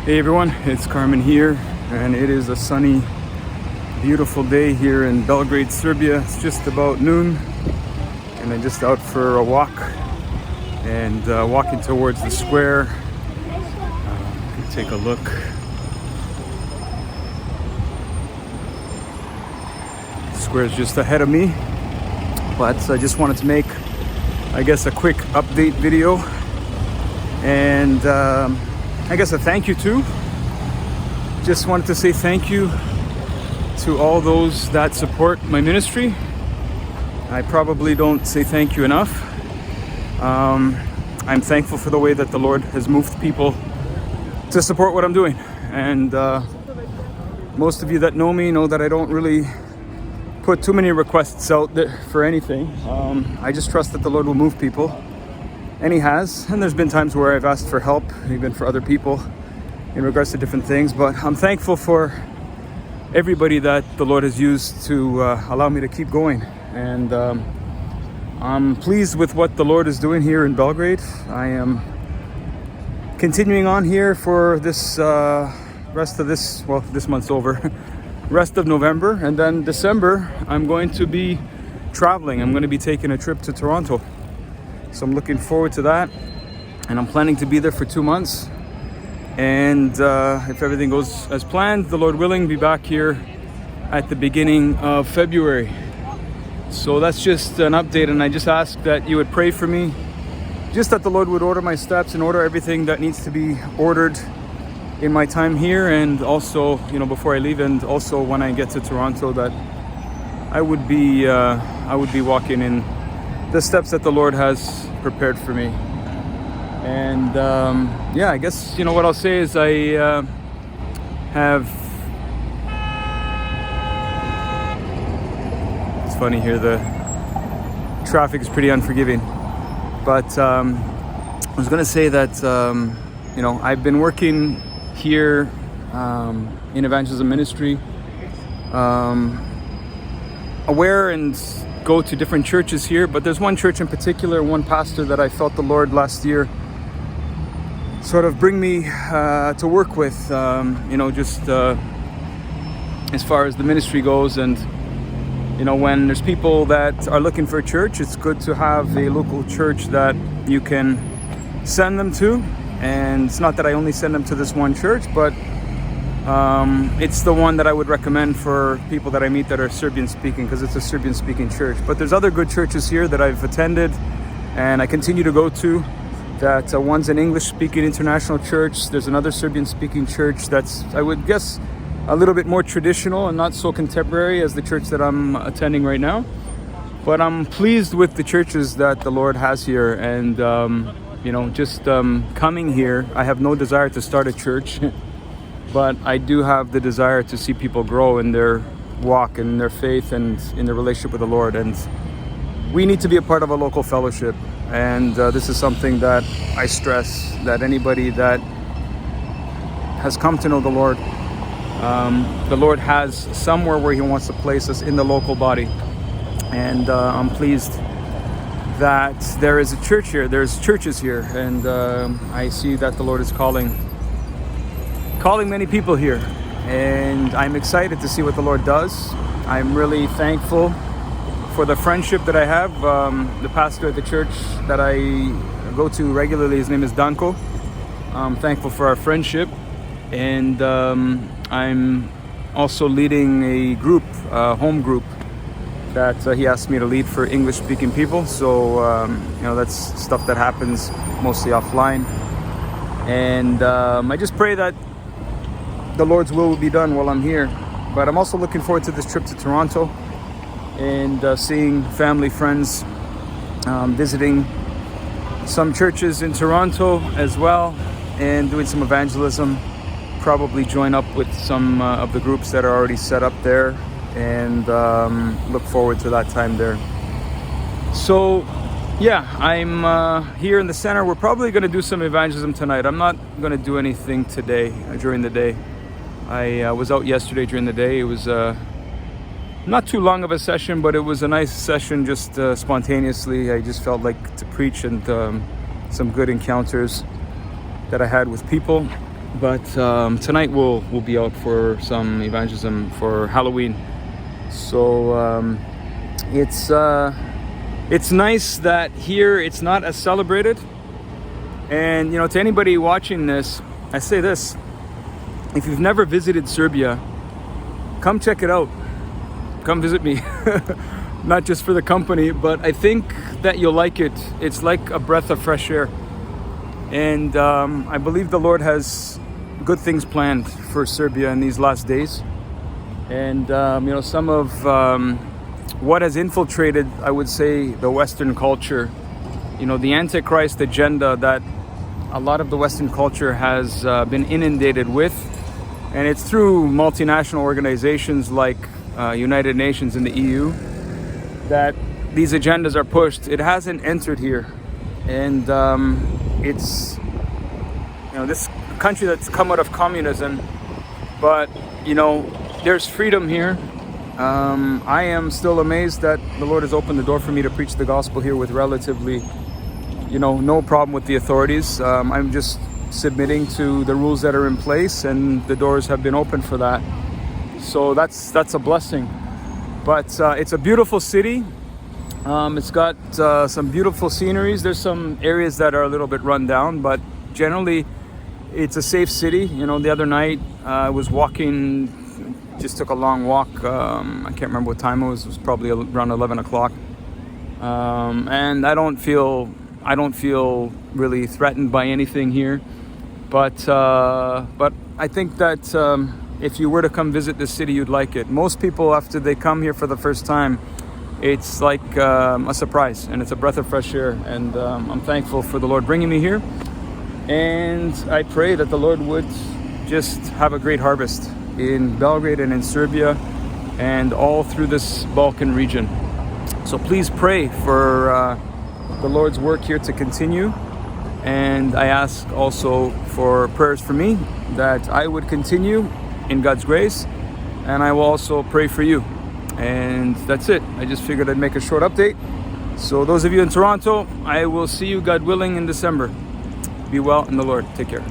Hey everyone, it's Carmen here, and it is a sunny, beautiful day here in Belgrade, Serbia. It's just about noon, and I'm just out for a walk and walking towards the square. You can take a look. The square is just ahead of me, but I just wanted to make, I guess, a quick update video and I guess a thank you too. Just wanted to say thank you to all those that support my ministry. I probably don't say thank you enough. I'm thankful for the way that the Lord has moved people to support what I'm doing. And most of you that know me know that I don't really put too many requests out there for anything. I just trust that the Lord will move people. And He has, and there's been times where I've asked for help, even for other people, in regards to different things. But I'm thankful for everybody that the Lord has used to allow me to keep going. And I'm pleased with what the Lord is doing here in Belgrade. I am continuing on here for this rest of this, well, this month's over, rest of November. And then December, I'm going to be traveling. I'm going to be taking a trip to Toronto. So I'm looking forward to that, and I'm planning to be there for 2 months. And if everything goes as planned, the Lord willing, be back here at the beginning of February. So that's just an update, and I just ask that you would pray for me, just that the Lord would order my steps and order everything that needs to be ordered in my time here, and also, you know, before I leave, and also when I get to Toronto, that I would be walking in the steps that the Lord has prepared for me. And yeah, I guess, you know, what I'll say is I have, it's funny here, the traffic is pretty unforgiving, but I was gonna say that you know, I've been working here in evangelism ministry, aware and go to different churches here, but there's one church in particular, one pastor that I felt the Lord last year sort of bring me to work with, you know, just as far as the ministry goes. And you know, when there's people that are looking for a church, it's good to have a local church that you can send them to. And it's not that I only send them to this one church, but it's the one that I would recommend for people that I meet that are Serbian speaking, because it's a Serbian speaking church. But there's other good churches here that I've attended and I continue to go to. That one's an English speaking international church. There's another Serbian speaking church that's, I would guess, a little bit more traditional and not so contemporary as the church that I'm attending right now. But I'm pleased with the churches that the Lord has here. And you know, just coming here, I have no desire to start a church. But I do have the desire to see people grow in their walk and their faith and in their relationship with the Lord. And we need to be a part of a local fellowship. And this is something that I stress, that anybody that has come to know the Lord has somewhere where He wants to place us in the local body. And I'm pleased that there is a church here. There's churches here. And I see that the Lord is calling many people here, and I'm excited to see what the Lord does. I'm really thankful for the friendship that I have. The pastor at the church that I go to regularly, his name is Danko. I'm thankful for our friendship, and I'm also leading a group, a home group that he asked me to lead for English-speaking people. So you know, that's stuff that happens mostly offline, and I just pray that the Lord's will be done while I'm here. But I'm also looking forward to this trip to Toronto and seeing family, friends, visiting some churches in Toronto as well, and doing some evangelism. Probably join up with some of the groups that are already set up there, and look forward to that time there. So yeah, I'm here in the center. We're probably going to do some evangelism tonight. I'm not going to do anything today during the day. I was out yesterday during the day. It was not too long of a session, but it was a nice session, just spontaneously. I just felt like to preach, and some good encounters that I had with people. But tonight we'll be out for some evangelism for Halloween. So it's nice that here it's not as celebrated. And you know, to anybody watching this, I say this: if you've never visited Serbia, come check it out. Come visit me. Not just for the company, but I think that you'll like it. It's like a breath of fresh air. And I believe the Lord has good things planned for Serbia in these last days. And you know, some of what has infiltrated, I would say, the Western culture, you know, the Antichrist agenda that a lot of the Western culture has been inundated with. And it's through multinational organizations like United Nations and the EU that these agendas are pushed. It hasn't entered here. And it's, you know, this country that's come out of communism, but, you know, there's freedom here. I am still amazed that the Lord has opened the door for me to preach the gospel here with relatively, you know, no problem with the authorities. I'm just submitting to the rules that are in place, and the doors have been opened for that. So that's a blessing. But it's a beautiful city. It's got some beautiful sceneries. There's some areas that are a little bit run down, but generally it's a safe city. You know, the other night I was walking, just took a long walk. I can't remember what time it was. It was probably around 11 o'clock. And I don't feel really threatened by anything here. But I think that if you were to come visit this city, you'd like it. Most people, after they come here for the first time, it's like a surprise, and it's a breath of fresh air. And I'm thankful for the Lord bringing me here. And I pray that the Lord would just have a great harvest in Belgrade and in Serbia and all through this Balkan region. So please pray for the Lord's work here to continue. And I ask also for prayers for me, that I would continue in God's grace. And I will also pray for you. And that's it. I just figured I'd make a short update. So those of you in Toronto, I will see you, God willing, in December. Be well in the Lord. Take care.